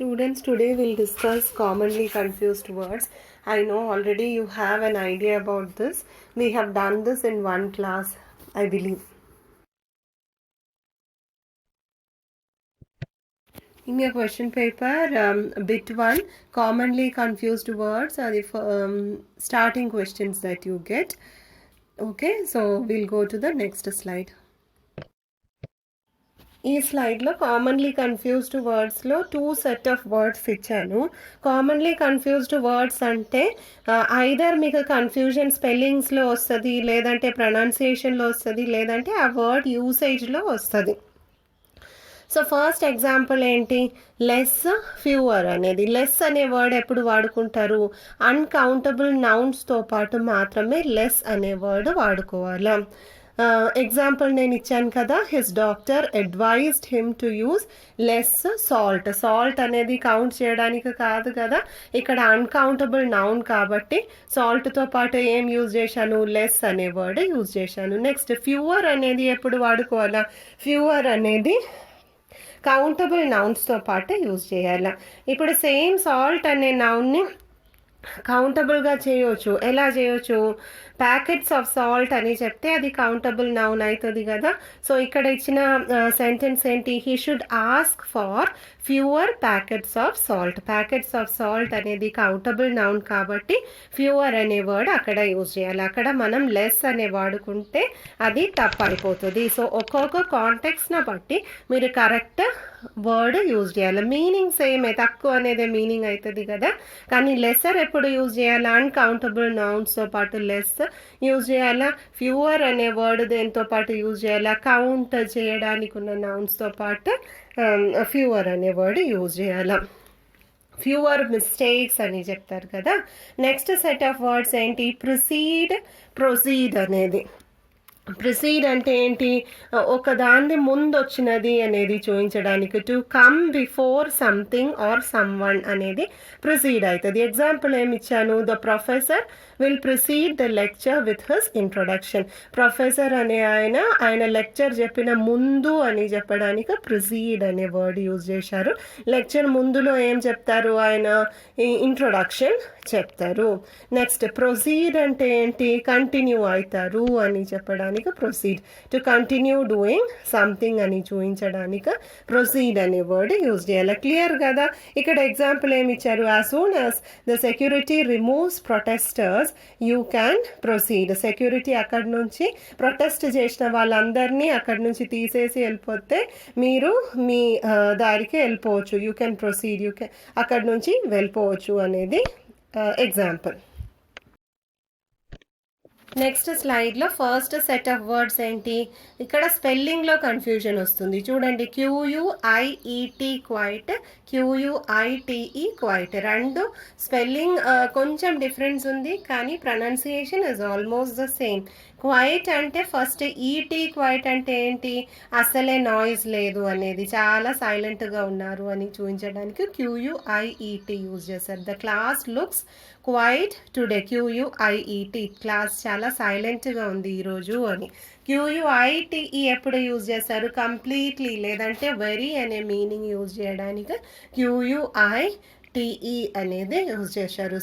Students, today we'll discuss commonly confused words. I know already you have an idea about this. We have done this in one class, I believe. In your question paper, bit 1, commonly confused words are the starting questions that you get. Okay, so we'll go to the next slide. ఈ స్లైడ్లో commonly confused వర్డ్స్లో 2 set of words ఇచ్చాను. Commonly confused words అంటే either మీకు confusion స్పెల్లింగ్స్లో వస్తుంది, లేదంటే ప్రొనౌన్సియేషన్లో వస్తుంది, లేదంటే ఆ వర్డ్ యూసేజ్లో వస్తుంది. సో ఫస్ట్ ఎగ్జాంపుల్ ఏంటి? లెస్, ఫ్యూవర్ అనేది. లెస్ అనే వర్డ్ ఎప్పుడు వాడుకుంటారు? అన్కౌంటబుల్ నౌన్స్తో పాటు మాత్రమే లెస్ అనే వర్డ్ వాడుకోవాలి. ఎగ్జాంపుల్ నేను ఇచ్చాను కదా, his doctor advised him to use less salt. Salt అనేది కౌంట్ చేయడానికి కాదు కదా, ఇక్కడ అన్కౌంటబుల్ నౌన్ కాబట్టి సాల్ట్తో పాటు ఏం యూజ్ చేశాను? లెస్ అనే వర్డ్ యూజ్ చేశాను. నెక్స్ట్ ఫ్యూవర్ అనేది ఎప్పుడు వాడుకోవాలా? ఫ్యూవర్ అనేది కౌంటబుల్ నౌన్స్తో పాటు యూజ్ చేయాలి. ఇప్పుడు సేమ్ సాల్ట్ అనే నౌన్ని కౌంటబుల్గా చేయవచ్చు. ఎలా చేయవచ్చు? ప్యాకెట్స్ ఆఫ్ సాల్ట్ అని చెప్తే అది కౌంటబుల్ నౌన్ అవుతుంది కదా. సో ఇక్కడ ఇచ్చిన సెంటెన్స్ ఏంటి? He should ask far fewer packets of salt. Packets of salt అనేది కౌంటబుల్ నౌన్ కాబట్టి ఫ్యూవర్ అనే వర్డ్ అక్కడ యూజ్ చేయాలి. అక్కడ మనం లెస్ అనే వాడుకుంటే అది తప్పు అయిపోతుంది. సో ఒక్కొక్క కాంటెక్స్ని బట్టి మీరు కరెక్ట్ వర్డ్ యూజ్ చేయాలి. మీనింగ్ సేమే, తక్కువ అనేది మీనింగ్ అవుతుంది కదా, కానీ లెస్సర్ ఎప్పుడు యూజ్ చేయాలి? అన్కౌంటబుల్ నౌన్స్తో పాటు లెస్ యూజ్ చేయాలా? ఫ్యూవర్ అనే వర్డ్ దేంతో పాటు యూజ్ చేయాలా? కౌంట్ చేయడానికి ఉన్న నౌన్స్తో పాటు ఫ్యూవర్ అనే వర్డ్ యూజ్ చేయాలా. ఫ్యూవర్ మిస్టేక్స్ అని చెప్తారు కదా. నెక్స్ట్ సెట్ ఆఫ్ వర్డ్స్ ఏంటి? ప్రొసీడ్, ప్రొసీడ్ అనేది. ప్రొసీడ్ అంటే ఏంటి? ఒక దాన్ని ముందు వచ్చినది అనేది చూపించడానికి. To come before something or some one అనేది ప్రొసీడ్ అవుతుంది. ఎగ్జాంపుల్ ఏమి ఇచ్చాను? The professor will proceed the lecture with his introduction. Professor అనే ఆయన లెక్చర్ చెప్పిన ముందు అని చెప్పడానికి ప్రొసీడ్ అనే వర్డ్ యూజ్ చేశారు. లెక్చర్ ముందులో ఏం చెప్తారు? ఆయన ఇంట్రొడక్షన్ చెప్తారు. నెక్స్ట్ ప్రొసీడ్ అంటే ఏంటి? కంటిన్యూ అవుతారు అని చెప్పడానికి proceed. To continue doing something అని చూపించడానికి ప్రొసీడ్ అనే వర్డ్ యూజ్ చేయాలి. క్లియర్ కదా? ఇక్కడ ఎగ్జాంపుల్ ఏమి ఇచ్చారు? As soon as the security removes protesters you can proceed. Security అక్కడి నుంచి ప్రొటెస్ట్ చేసిన వాళ్ళందరినీ అక్కడి నుంచి తీసేసి వెళ్ళిపోతే మీరు మీ దారికి వెళ్ళిపోవచ్చు. You can proceed, you can అక్కడి నుంచి వెళ్ళిపోవచ్చు అనేది ఎగ్జాంపుల్. నెక్స్ట్ స్లైడ్లో ఫస్ట్ సెట్ ఆఫ్ వర్డ్స్ ఏంటి? ఇక్కడ స్పెల్లింగ్లో కన్ఫ్యూజన్ వస్తుంది. చూడండి, క్యూయుఐఈటి క్వైట్, క్యూయుఐటిఈ క్వైట్. రెండు స్పెల్లింగ్ కొంచెం డిఫరెన్స్ ఉంది, కానీ pronunciation is almost the same. Quiet అంటే ఫస్ట్ ఈటీ క్వైట్ అంటే ఏంటి? అసలే నాయిస్ లేదు అనేది, చాలా సైలెంట్గా ఉన్నారు అని చూపించడానికి క్యూయుఐఈటి యూజ్ చేశారు. The class looks quiet today, Q U I E T, class చాలా సైలెంట్గా ఉంది ఈరోజు అని. క్యూయుఐటిఈ ఎప్పుడు యూజ్ చేశారు? కంప్లీట్లీ లేదంటే వెరీ అనే మీనింగ్ యూజ్ చేయడానికి క్యూయుఐటిఈ అనేది యూజ్ చేశారు.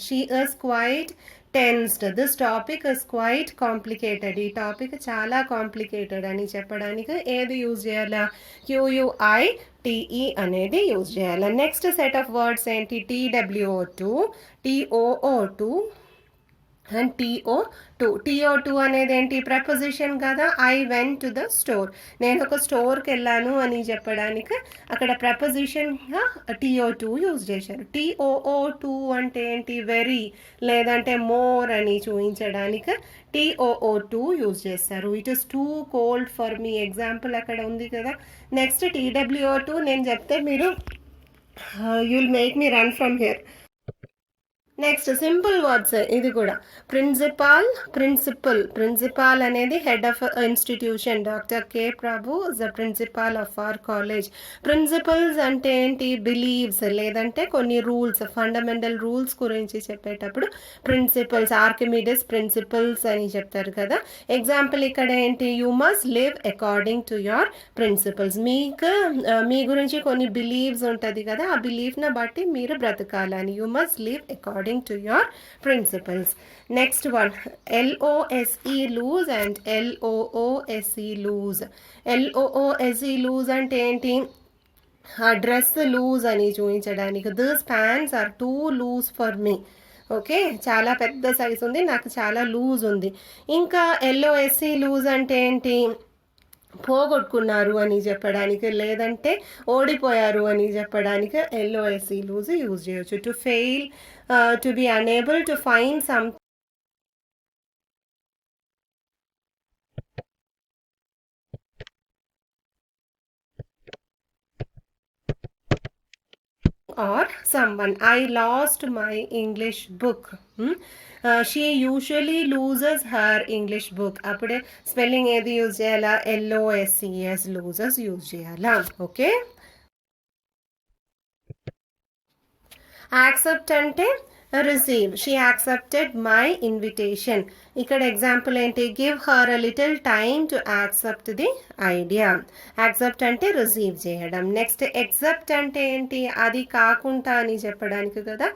She is quite tensed. This topic is quite complicated. ఈ టాపిక్ చాలా కాంప్లికేటెడ్ అని చెప్పడానికి ఏది యూజ్ చేయాలా? క్యూయుఐటిఈ అనేది యూజ్ చేయాలి. నెక్స్ట్ సెట్ ఆఫ్ వర్డ్స్ ఏంటి? TWO2, TOO2 and TO2. TO2 అనేది ఏంటి? ప్రపోజిషన్ కదా. I went to the store, నేను ఒక స్టోర్కి వెళ్ళాను అని చెప్పడానికి అక్కడ ప్రపోజిషన్గా TO2 యూజ్ చేశారు. TOO2 అంటే ఏంటి? వెరీ లేదంటే మోర్ అని చూపించడానికి TOO2 యూజ్ చేస్తారు. It is too cold for me, example అక్కడ ఉంది కదా. నెక్స్ట్ TWO2 నేను చెప్తే మీరు you will make me run from here. Next simple words ఇది కూడా ప్రిన్సిపాల్, ప్రిన్సిపాల్ అనేది head of institution. Doctor K Prabhu is the principal of our college. Principles అంటే ఏంటి? బిలీవ్స్ లేదంటే కొన్ని రూల్స్, ఫండమెంటల్ రూల్స్ గురించి చెప్పేటప్పుడు ప్రిన్సిపల్స్, ఆర్కిమిడిస్ ప్రిన్సిపల్స్ అని చెప్తారు కదా. ఎగ్జాంపుల్ ఇక్కడ ఏంటి? You must live according to your principles. మీకు మీ గురించి కొన్ని బిలీవ్స్ ఉంటుంది కదా, ఆ బిలీఫ్ని బట్టి మీరు బ్రతకాలని. You must live according to your principles. Next one, LOSE lose and LOOSE lose. LOOSE lose అంటే ఏంటి? ఆ డ్రెస్ లూజ్ అని చూపించడానికి. This pants are too loose for me. Okay, చాలా పెద్ద సైజ్ ఉంది, నాకు చాలా లూజ్ ఉంది. ఇంకా LOSE లూజ్ అంటే ఏంటి? పోగొట్టుకున్నారు అని చెప్పడానికి, లేదంటే ఓడిపోయారు అని చెప్పడానికి LOSE లూజ్ యూజ్ చేయొచ్చు. To fail, to be unable to find some or someone. I lost my English book. She usually loses her English book. అప్పుడే స్పెల్లింగ్ ఏది యూజ్ చేయాలా? LOSES loses యూజ్ చేయాలా. ఓకే, యాక్సెప్ట్ అంటే receive. She accepted my invitation. ఇక్కడ example ఏంటి? Give her a little time to accept the idea. Accept అంటే receive చేయడం. Next except అంటే ఏంటి? అది కాకుండా అని చెప్పడానికి కదా,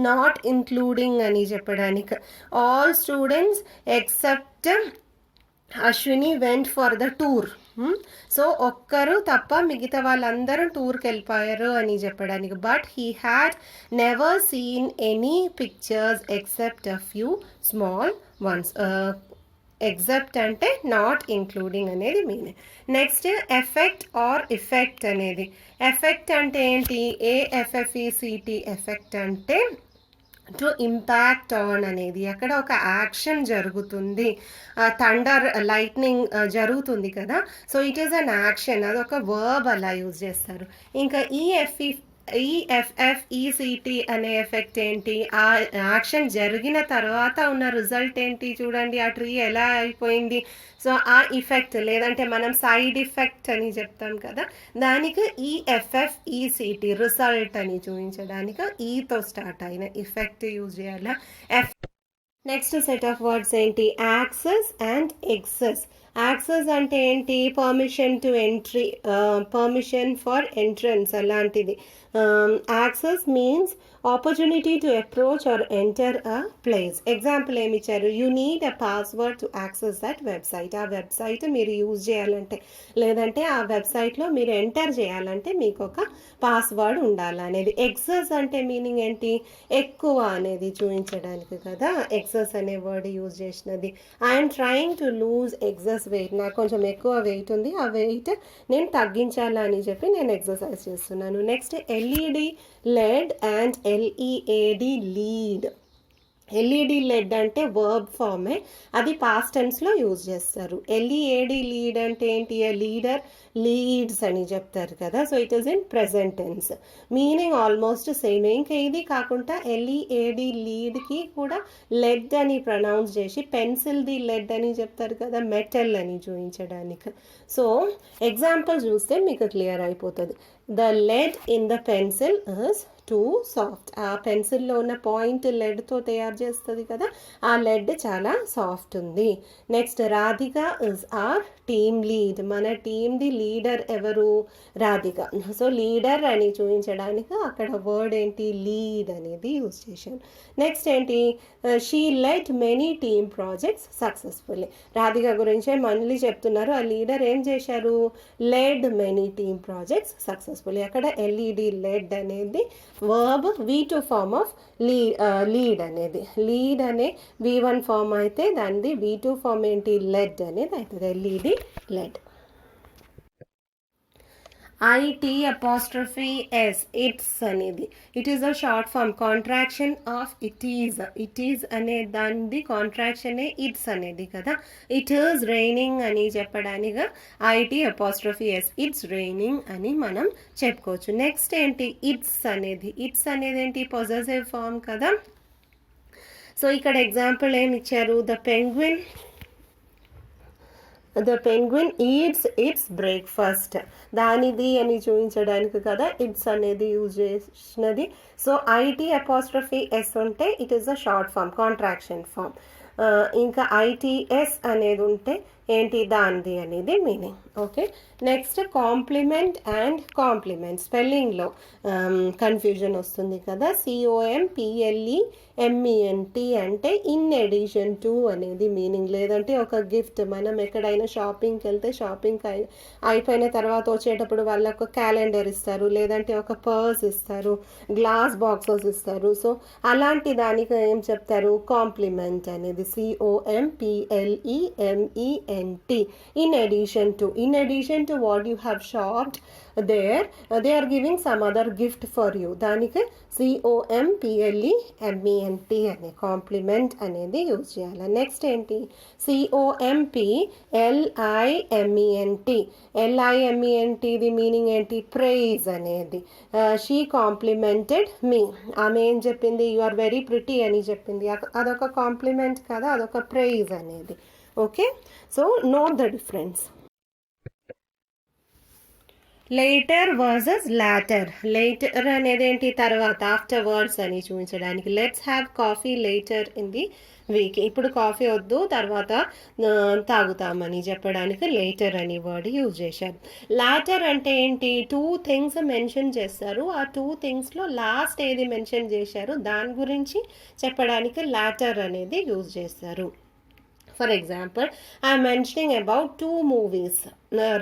నాట్ ఇంక్లూడింగ్ అని చెప్పడానికి. All students except Ashwini went for the tour. So ఒక్కరు తప్ప మిగతా వాళ్ళందరూ టూర్కి వెళ్ళిపోయారు అని చెప్పడానికి. But he had never seen any pictures except a few small ones. Except అంటే నాట్ ఇంక్లూడింగ్ అనేది meaning. Next affect or effect అనేది. ఎఫెక్ట్ అంటే ఏంటి? AFFECT. ఎఫెక్ట్ అంటే టు ఇంపాక్ట్ ఆన్ అనేది. అక్కడ ఒక యాక్షన్ జరుగుతుంది, థండర్, లైట్నింగ్ జరుగుతుంది కదా, so it is an action, అదొక వర్బ్ అలా యూజ్ చేస్తారు. ఇంకా EFFECT అనే ఎఫెక్ట్ ఏంటి? ఆ యాక్షన్ జరిగిన తర్వాత ఉన్న రిజల్ట్ ఏంటి? చూడండి ఆ ట్రీ ఎలా అయిపోయింది. సో ఆ ఇఫెక్ట్, లేదంటే మనం సైడ్ ఇఫెక్ట్ అని చెప్తాం కదా, దానికి EFFECT రిజల్ట్ అని చూపించడానికి ఈతో స్టార్ట్ అయిన ఇఫెక్ట్ యూజ్ చేయాలా. నెక్స్ట్ సెట్ ఆఫ్ వర్డ్స్ ఏంటి? Access and excess. యాక్సెస్ అంటే ఏంటి? Permission to entry, permission for entrance అలాంటిది. Access means opportunity to approach or enter a place. Example ఏమి ఇచ్చారు? You need a password to access that website. ఆ website మీరు use చేయాలంటే, లేదంటే ఆ వెబ్సైట్లో మీరు ఎంటర్ చేయాలంటే మీకు ఒక పాస్వర్డ్ ఉండాలనేది. ఎక్సెస్ అంటే మీనింగ్ ఏంటి? ఎక్కువ అనేది చూపించడానికి కదా ఎక్సెస్ అనే వర్డ్ యూజ్ చేసినది. I'm trying to lose excess wait. నాకు కొంచెం ఎక్కువ వెయిట్ ఉంది, ఆ వెయిట్ నేను తగ్గించాలని చెప్పి నేను ఎక్సర్సైజ్ చేస్తున్నాను. Next LED led and LEAD lead. LED led అంటే వర్బ్ ఫామే, అది పాస్ట్ టెన్స్లో యూజ్ చేస్తారు. LEAD లీడ్ అంటే ఏంటి? లీడర్ లీడ్స్ అని చెప్తారు కదా, so it is in present tense. Meaning almost same. ఇంకా ఇది కాకుండా LEAD లీడ్కి కూడా లెడ్ అని ప్రొనౌన్స్ చేసి పెన్సిల్ది లెడ్ అని చెప్తారు కదా, మెటల్ అని చూపించడానికి. సో ఎగ్జాంపుల్ చూస్తే మీకు క్లియర్ అయిపోతుంది. The lead in the pencil is too soft. ఆ పెన్సిల్లో ఉన్న పాయింట్ లెడ్తో తయారు చేస్తుంది కదా, ఆ లెడ్ చాలా సాఫ్ట్ ఉంది. Next Radhika is our team lead. మన టీమ్ది లీడర్ ఎవరు? రాధిక. సో లీడర్ అని చూపించడానికి అక్కడ వర్డ్ ఏంటి? లీడ్ అనేది యూజ్ చేశాను. నెక్స్ట్ ఏంటి? She led many team projects successfully. Radhika గురించే మళ్ళీ చెప్తున్నారు. ఆ లీడర్ ఏం చేశారు? Led many team projects successfully. అక్కడ LED లెడ్ అనేది verb V2 form of lead అనేది. లీడ్ అనే V1 ఫార్మ్ అయితే దానిది V2 ఫార్మ్ ఏంటి? లెడ్ అనేది అవుతుంది. LED led. IT'S ఇట్స్ అనేది. It is a short form, contraction of it is. It is అనే దానిది కాంట్రాక్షనే ఇట్స్ అనేది కదా. ఇట్ ఈస్ రైనింగ్ అని చెప్పడానికి IT'S ఇట్స్ రైనింగ్ అని మనం చెప్పుకోవచ్చు. నెక్స్ట్ ఏంటి? ఇట్స్ అనేది. ఇట్స్ అనేది ఏంటి? పొజెసివ్ ఫార్మ్ కదా, సో ఇక్కడ ఎగ్జాంపుల్ ఏమి ఇచ్చారు, the penguin eats it's breakfast. దానిది అని చూపించడానికి కదా ఇట్స్ అనేది యూజ్ చేసినది. సో IT'(S) ఉంటే it is a short form, contraction form. ఇంకా ITS అనేది ఉంటే ఏంటి, దానిది అనేది meaning. Okay, next complement and compliment. స్పెల్లింగ్లో కన్ఫ్యూజన్ వస్తుంది కదా. COMPLEMENT అంటే ఇన్ ఎడిషన్ టు అనేది మీనింగ్. లేదంటే ఒక గిఫ్ట్, మనం ఎక్కడైనా షాపింగ్కి వెళ్తే షాపింగ్ అయిపోయిన తర్వాత వచ్చేటప్పుడు వాళ్ళు ఒక క్యాలెండర్ ఇస్తారు, లేదంటే ఒక పర్స్ ఇస్తారు, గ్లాస్ బాక్సెస్ ఇస్తారు. సో అలాంటి దానికి ఏం చెప్తారు, కాంప్లిమెంట్ అనేది. COMPLEMENT, in addition to what you have shopped there, they are giving some other gift for you. దానికి COMPLEMENT అనే కాంప్లిమెంట్ అనేది యూజ్ చేయాలి. నెక్స్ట్ ఏంటి, COMPLIMENT. ఇది మీనింగ్ ఏంటి, ప్రైజ్ అనేది. షీ కాంప్లిమెంటెడ్ మీ. ఆమె ఏం చెప్పింది, యు ఆర్ వెరీ ప్రిటీ అని చెప్పింది. అదొక కాంప్లిమెంట్ కదా, అదొక ప్రైజ్ అనేది. Okay, so note the difference. Later versus latter. Later అనేది ఏంటి, తర్వాత, ఆఫ్టర్ వర్డ్స్ అని చూపించడానికి. Let's have coffee later in the week. ఇప్పుడు కాఫీ వద్దు, తర్వాత తాగుతామని చెప్పడానికి లేటర్ అని వర్డ్ యూజ్ చేశారు. లాటర్ అంటే ఏంటి, 2 థింగ్స్ మెన్షన్ చేస్తారు. ఆ 2 థింగ్స్లో లాస్ట్ ఏది మెన్షన్ చేశారు దాని గురించి చెప్పడానికి లాటర్ అనేది యూజ్ చేస్తారు. For example, I'm mentioning about 2 movies.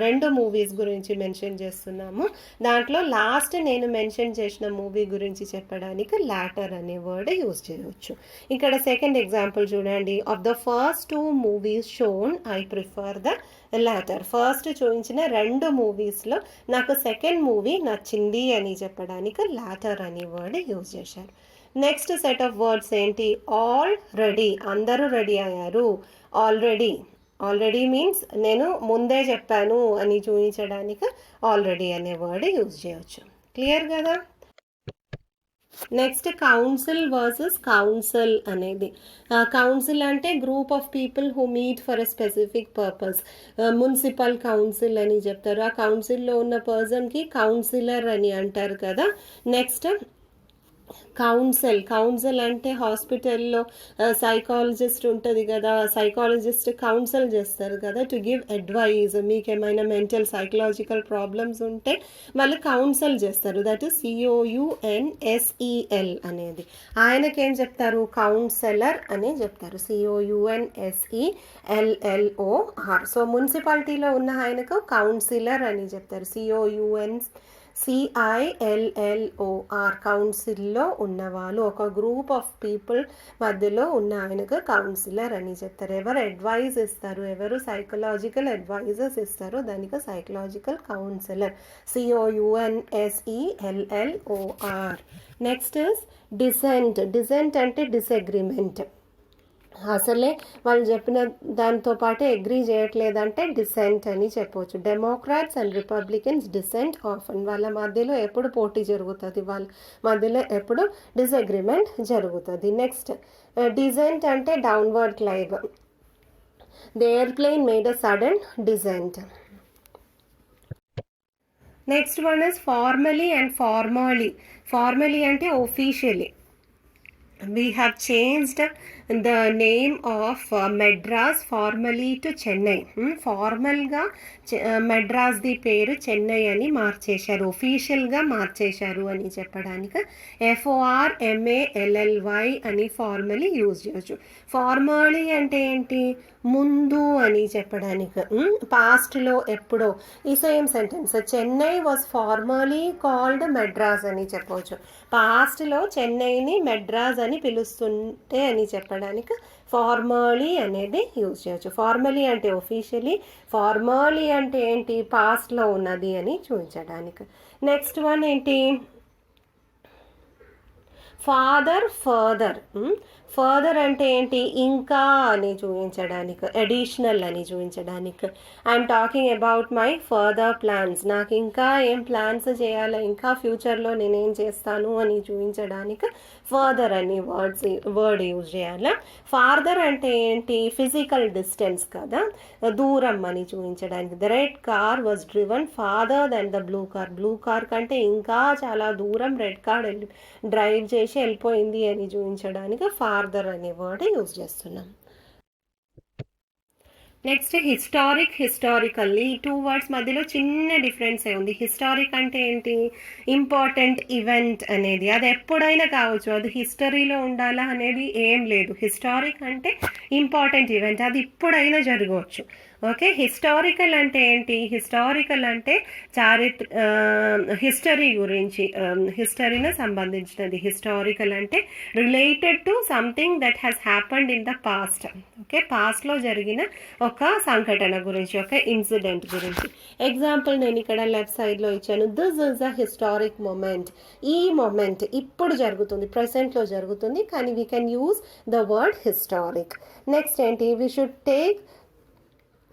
2 movies గురించి మెన్షన్ చేస్తున్నాము. దాంట్లో లాస్ట్ నేను మెన్షన్ చేసిన మూవీ గురించి చెప్పడానికి లాటర్ అనే వర్డ్ యూజ్ చేయవచ్చు. ఇక్కడ సెకండ్ ఎగ్జాంపుల్ చూడండి. Of the first 2 movies shown I prefer the latter. First చూపించిన 2 మూవీస్లో నాకు సెకండ్ మూవీ నచ్చింది అని చెప్పడానికి లాటర్ అనే వర్డ్ యూజ్ చేశారు. నెక్స్ట్ సెట్ ఆఫ్ వర్డ్స్ ఏంటి, ఆల్ రెడీ. అందరూ రెడీ అయ్యారు. ఆల్రెడీ మీన్స్ నేను ముందే చెప్పాను అని చూపించడానికి ఆల్రెడీ అనే వర్డ్ యూజ్ చేయవచ్చు. క్లియర్ కదా. నెక్స్ట్ కౌన్సిల్ వర్సెస్ కౌన్సిల్ అనేది. కౌన్సిల్ అంటే group of people who meet for a specific purpose. Municipal council అని చెప్తారు. ఆ కౌన్సిల్లో ఉన్న పర్సన్కి కౌన్సిలర్ అని అంటారు కదా. నెక్స్ట్ కౌన్సిల్ అంటే హాస్పిటల్లో సైకాలజిస్ట్ ఉంటుంది కదా, సైకాలజిస్ట్ కౌన్సిల్ చేస్తారు కదా, టు గివ్ అడ్వైజ్. మీకు ఏమైనా మెంటల్ సైకలాజికల్ ప్రాబ్లమ్స్ ఉంటే వాళ్ళు కౌన్సిల్ చేస్తారు. దట్ ఈస్ COUNSEL అనేది. ఆయనకేం చెప్తారు, కౌన్సిలర్ అని చెప్తారు. COUNSELLOR. సో మున్సిపాలిటీలో ఉన్న ఆయనకు కౌన్సిలర్ అని చెప్తారు. COUNCILLOR. కౌన్సిల్లో ఉన్నవాళ్ళు, ఒక గ్రూప్ ఆఫ్ పీపుల్ మధ్యలో ఉన్న ఆయనకు కౌన్సిలర్ అని చెప్తారు. ఎవరు అడ్వైజ్ ఇస్తారు, ఎవరు సైకలాజికల్ అడ్వైజెస్ ఇస్తారో దానికి psychological counsellor. COUNSELLOR. Next is dissent అంటే డిసగ్రిమెంట్. అసలే వాళ్ళు చెప్పిన దాంతో పాటు అగ్రీ చేయట్లేదంటే డిసెంట్ అని చెప్పవచ్చు. Democrats and Republicans dissent often. వాళ్ళ మధ్యలో ఎప్పుడు పోటీ జరుగుతుంది, వాళ్ళ మధ్యలో ఎప్పుడు డిసగ్రిమెంట్ జరుగుతుంది. నెక్స్ట్ డిసెంట్ అంటే downward cleave. The airplane made a sudden descent. Next one is formally and formerly అంటే officially. We have changed the name of Madras formally to Chennai. ఫార్మల్గా మెడ్రాస్ది పేరు చెన్నై అని మార్చేశారు, ఒఫీషియల్గా మార్చేశారు అని చెప్పడానికి FORMALLY అని ఫార్మలీ యూజ్ చేయొచ్చు. ఫార్మలీ అంటే ఏంటి, ముందు అని చెప్పడానికి. పాస్ట్లో ఎప్పుడో. ఈ same sentence, Chennai was formally called Madras అని చెప్పవచ్చు. పాస్ట్లో చెన్నైని మెడ్రాస్ అని పిలుస్తుంటే అని చెప్పడానికి ఫార్మలీ అనేది యూజ్ చేయొచ్చు. ఫార్మలీ అంటే ఒఫీషియలీ, ఫార్మలీ అంటే ఏంటి, పాస్ట్లో ఉన్నది అని చూపించడానికి. నెక్స్ట్ వన్ ఏంటి, ఫాదర్, ఫర్దర్. ఫర్దర్ అంటే ఏంటి? ఇంకా అని చూపించడానికి, అడిషనల్ అని చూపించడానికి. I'm talking about my further plans. నాకు ఇంకా ఏం ప్లాన్స్ చేయాలో, ఇంకా ఫ్యూచర్లో నేనేం చేస్తాను అని చూపించడానికి ఫర్దర్ అని వర్డ్ యూజ్ చేయాలి. ఫార్దర్ అంటే ఏంటి? ఫిజికల్ డిస్టెన్స్ కదా, దూరం అని చూపించడానికి. The red car was driven farther than the blue car. Blue car కంటే ఇంకా చాలా దూరం రెడ్ కార్ డ్రైవ్ చేసి వెళ్ళిపోయింది అని చూపించడానికి ఫార్దర్ అనే వర్డ్ యూజ్ చేస్తున్నాం. Next historic, historical. ఈ టూ వర్డ్స్ మధ్యలో చిన్న డిఫరెన్స్ ఉంది. హిస్టారిక్ అంటే ఏంటి? ఇంపార్టెంట్ ఈవెంట్ అనేది, అది ఎప్పుడైనా కావచ్చు, అది హిస్టరీలో ఉండాలా అనేది ఏం లేదు. హిస్టారిక్ అంటే ఇంపార్టెంట్ ఈవెంట్, అది ఇప్పుడైనా జరగవచ్చు. ఓకే. హిస్టారికల్ అంటే ఏంటి? హిస్టారికల్ అంటే హిస్టరీ గురించి, హిస్టరీని సంబంధించినది. హిస్టారికల్ అంటే related to something that has happened in the past. Okay, పాస్ట్లో జరిగిన ఒక సంఘటన గురించి, ఒక ఇన్సిడెంట్ గురించి. ఎగ్జాంపుల్ నేను ఇక్కడ లెఫ్ట్ సైడ్లో ఇచ్చాను. This is a historic moment. ఈ మూమెంట్ ఇప్పుడు జరుగుతుంది, ప్రెసెంట్లో జరుగుతుంది, కానీ we can use the word historic. Next ఏంటి? We should take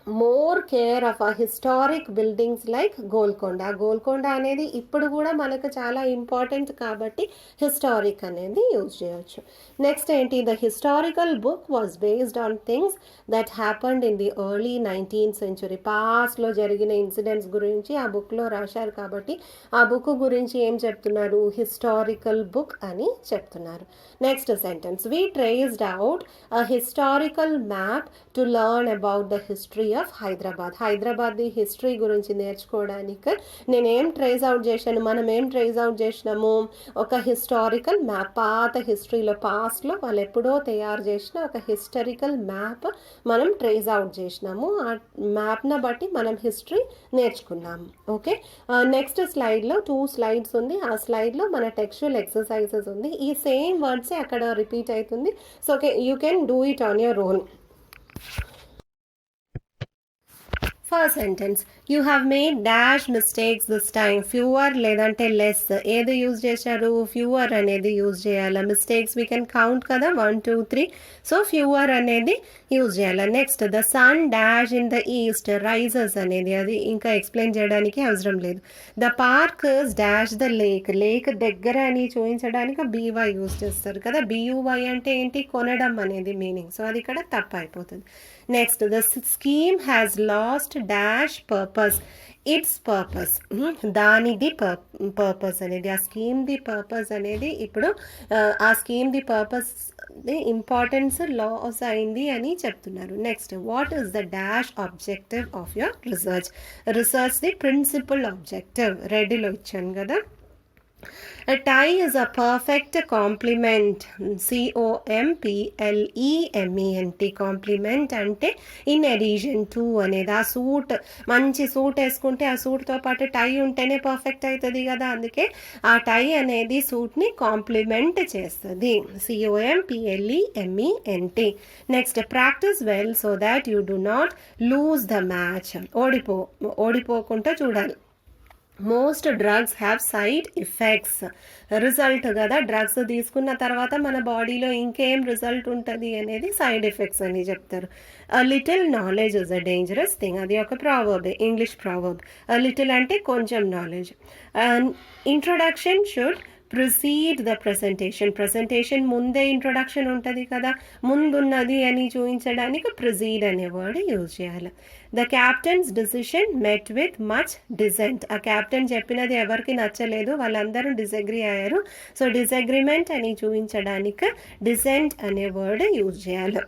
more care of ఆ historic buildings like Golconda. Golconda అనేది ఇప్పుడు కూడా మనకు చాలా ఇంపార్టెంట్ కాబట్టి హిస్టారిక్ అనేది యూజ్ చేయొచ్చు. నెక్స్ట్ ఏంటి? The historical book was based on things that happened in the early 19th century. పాస్ట్లో జరిగిన ఇన్సిడెంట్స్ గురించి ఆ బుక్లో రాశారు కాబట్టి ఆ బుక్ గురించి ఏం చెప్తున్నారు? హిస్టారికల్ బుక్ అని చెప్తున్నారు. Next sentence. We traced out a historical map to learn about the history of Hyderabad. Hyderabad history గురించి నేర్చుకోవడానికి నేనేం ట్రేస్ అవుట్ చేశాను? మనం ఏం ట్రేస్ అవుట్ చేసినాము? ఒక హిస్టారికల్ మ్యాప్. పాత హిస్టరీలో, పాస్ట్లో వాళ్ళు ఎప్పుడో తయారు చేసిన ఒక హిస్టారికల్ మ్యాప్ మనం ట్రేస్ అవుట్ చేసినాము. ఆ మ్యాప్ను బట్టి మనం హిస్టరీ నేర్చుకున్నాము. ఓకే. నెక్స్ట్ స్లైడ్లో 2 slides ఉంది. ఆ స్లైడ్లో మన టెక్స్చువల్ ఎక్సర్సైజెస్ ఉంది. ఈ సేమ్ వర్డ్సే అక్కడ రిపీట్ అవుతుంది. So okay, you can do it on your own. First sentence. You have made dash mistakes this time. Fewer లేదంటే లెస్, ఏది యూజ్ చేశారు? ఫ్యూవర్ అనేది యూజ్ చేయాలి. మిస్టేక్స్ వీ కెన్ కౌంట్ కదా, 1 2 3. సో ఫ్యూవర్ అనేది use చేయాలి. Next, the sun dash in the east rises అనేది, అది ఇంకా ఎక్స్ప్లెయిన్ చేయడానికి అవసరం లేదు. The park dash the lake. Lake దగ్గర అని చూపించడానికి బీవై యూజ్ చేస్తారు కదా. బియువై అంటే ఏంటి? కొనడం అనేది మీనింగ్. సో అది ఇక్కడ తప్పు అయిపోతుంది. Next, the scheme has lost dash purpose. Its purpose, దానిది పర్పస్ అనేది, ఆ స్కీమ్ ది పర్పస్ అనేది ఇప్పుడు ఆ స్కీమ్ ది పర్పస్ ది ఇంపార్టెన్స్ లాస్ అయింది అని చెప్తున్నారు. Next, what is the dash objective of your research. Research ది ప్రిన్సిపల్ ఆబ్జెక్టివ్ రెడీలో ఇచ్చాను కదా. A tie is a perfect complement. COMPLEMENT. Complement అంటే ఇన్ అడిషన్ టు అనేది. ఆ సూట్, మంచి సూట్ వేసుకుంటే ఆ సూట్తో పాటు టై ఉంటేనే పర్ఫెక్ట్ అవుతుంది కదా. అందుకే ఆ టై అనేది సూట్ని కాంప్లిమెంట్ చేస్తుంది. COMPLEMENT. Next, practice well so that you do not lose the match. ఓడిపోకుండా చూడాలి. Most drugs have side effects. Result కదా, డ్రగ్స్ తీసుకున్న తర్వాత మన బాడీలో ఇంకేం రిజల్ట్ ఉంటుంది అనేది సైడ్ ఎఫెక్ట్స్ అని చెప్తారు. A little knowledge is a dangerous thing. అది ఒక proverb, English proverb. A little అంటే కొంచెం knowledge. Introduction should precede the presentation. Presentation ముందే ఇంట్రొడక్షన్ ఉంటుంది కదా, ముందున్నది అని చూపించడానికి ప్రిసీడ్ అనే వర్డ్ యూజ్ చేయాలి. The captain's decision met with much dissent. ఆ క్యాప్టెన్ చెప్పినది ఎవరికి నచ్చలేదు, వాళ్ళందరూ డిసగ్రీ అయ్యారు. సో డిసగ్రిమెంట్ అని చూపించడానికి డిసెంట్ అనే వర్డ్ యూజ్ చేయాలి.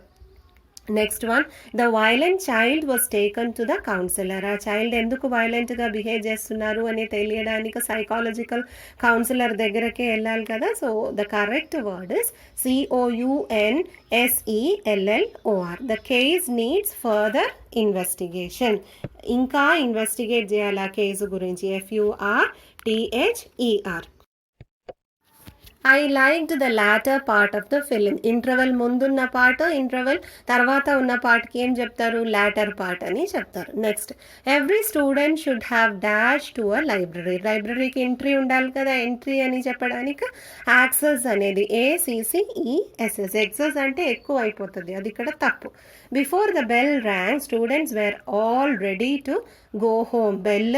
Next one, the violent child was taken to the councillor. ఆ చైల్డ్ ఎందుకు వైలెంట్గా బిహేవ్ చేస్తున్నారు అని తెలియడానికి సైకాలజికల్ కౌన్సిలర్ దగ్గరకే వెళ్ళాలి కదా. So the correct word is COUNSELLOR. The case needs further investigation. ఇంకా ఇన్వెస్టిగేట్ చేయాలి ఆ కేసు గురించి. FURTHER. I liked the latter part of the film. Interval ముందున్న పార్ట్, ఇంటర్వెల్ తర్వాత ఉన్న పార్ట్కి ఏం చెప్తారు? లాటర్ పార్ట్ అని చెప్తారు. Next, every student should have dash to a library. లైబ్రరీకి ఎంట్రీ ఉండాలి కదా, ఎంట్రీ అని చెప్పడానికి యాక్సెస్ అనేది ACCESS. ఎక్సెస్ అంటే ఎక్కువ అయిపోతుంది, అది ఇక్కడ తప్పు. Before the bell rang students were all ready to go home. Bell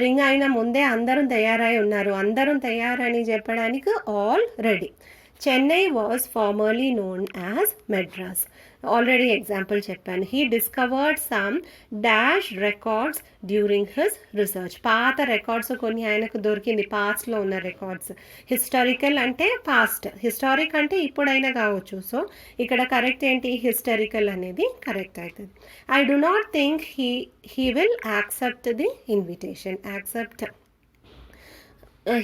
ring అయిన ముందే అందరం తయారై ఉన్నారు. అందరం తయారని చెప్పడానికి all ready. Chennai was formerly known as Madras. Already example చెప్పాను. He discovered some dash records during his research. పాత రికార్డ్స్ కొన్ని ఆయనకు దొరికింది, పాస్ట్లో ఉన్న రికార్డ్స్. హిస్టారికల్ అంటే పాస్ట్, హిస్టారిక్ అంటే ఇప్పుడైనా కావచ్చు. సో ఇక్కడ కరెక్ట్ ఏంటి? హిస్టారికల్ అనేది కరెక్ట్ అవుతుంది. I do not think he will accept the invitation. Accept,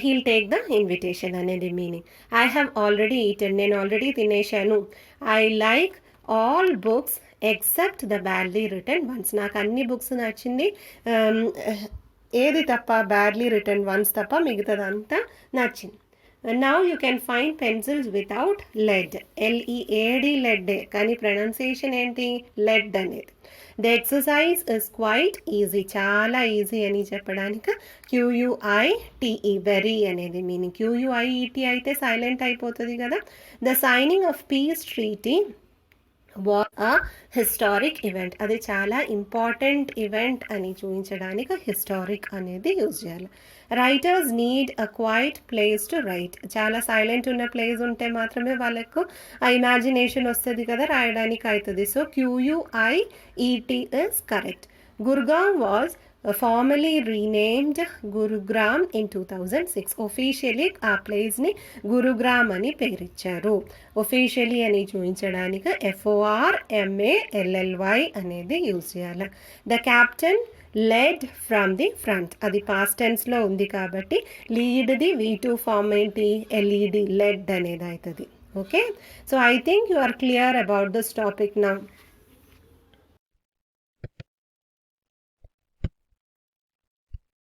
he'll take the invitation అనేది meaning. I have already eaten. నేను ఆల్రెడీ తినేశాను. I like all books except the badly written ones. నాకు అన్ని books నచ్చింది, ఏది తప్ప badly written once తప్ప మిగతాదంతా నచ్చింది. Now you can find pencils without lead. LEAD lead, కానీ ప్రొనౌన్సియేషన్ ఏంటి? లెడ్ అనేది. The exercise is quite easy. చాలా ఈజీ అని చెప్పడానికి QUITE, వెరీ అనేది మీనింగ్. QUIET అయితే సైలెంట్ అయిపోతుంది కదా. The signing of peace treaty was a historic event. అది చాలా ఇంపార్టెంట్ ఈవెంట్ అని చూపించడానికి హిస్టారిక్ అనేది యూజ్ చేయాలి. Writers need a quiet place to right. చాలా సైలెంట్ ఉన్న ప్లేస్ ఉంటే మాత్రమే వాళ్ళకు ఆ ఇమాజినేషన్ వస్తుంది కదా, రాయడానికి అవుతుంది. So QUIET is correct. Gurgaon was formally renamed Gurugram in 2006. Officially ఆ ప్లేస్ని గురుగ్రామ్ అని పేరిచ్చారు. ఒఫీషియలీ అని చూపించడానికి FORMALLY అనేది యూజ్ చేయాలి. The captain led from the front. అది పాస్ట్ టెన్స్లో ఉంది కాబట్టి లీడ్ది V2 ఫార్మ్ ఏంటి? LED, లెడ్ అనేది అవుతుంది. Okay, so I think you are clear about this topic now.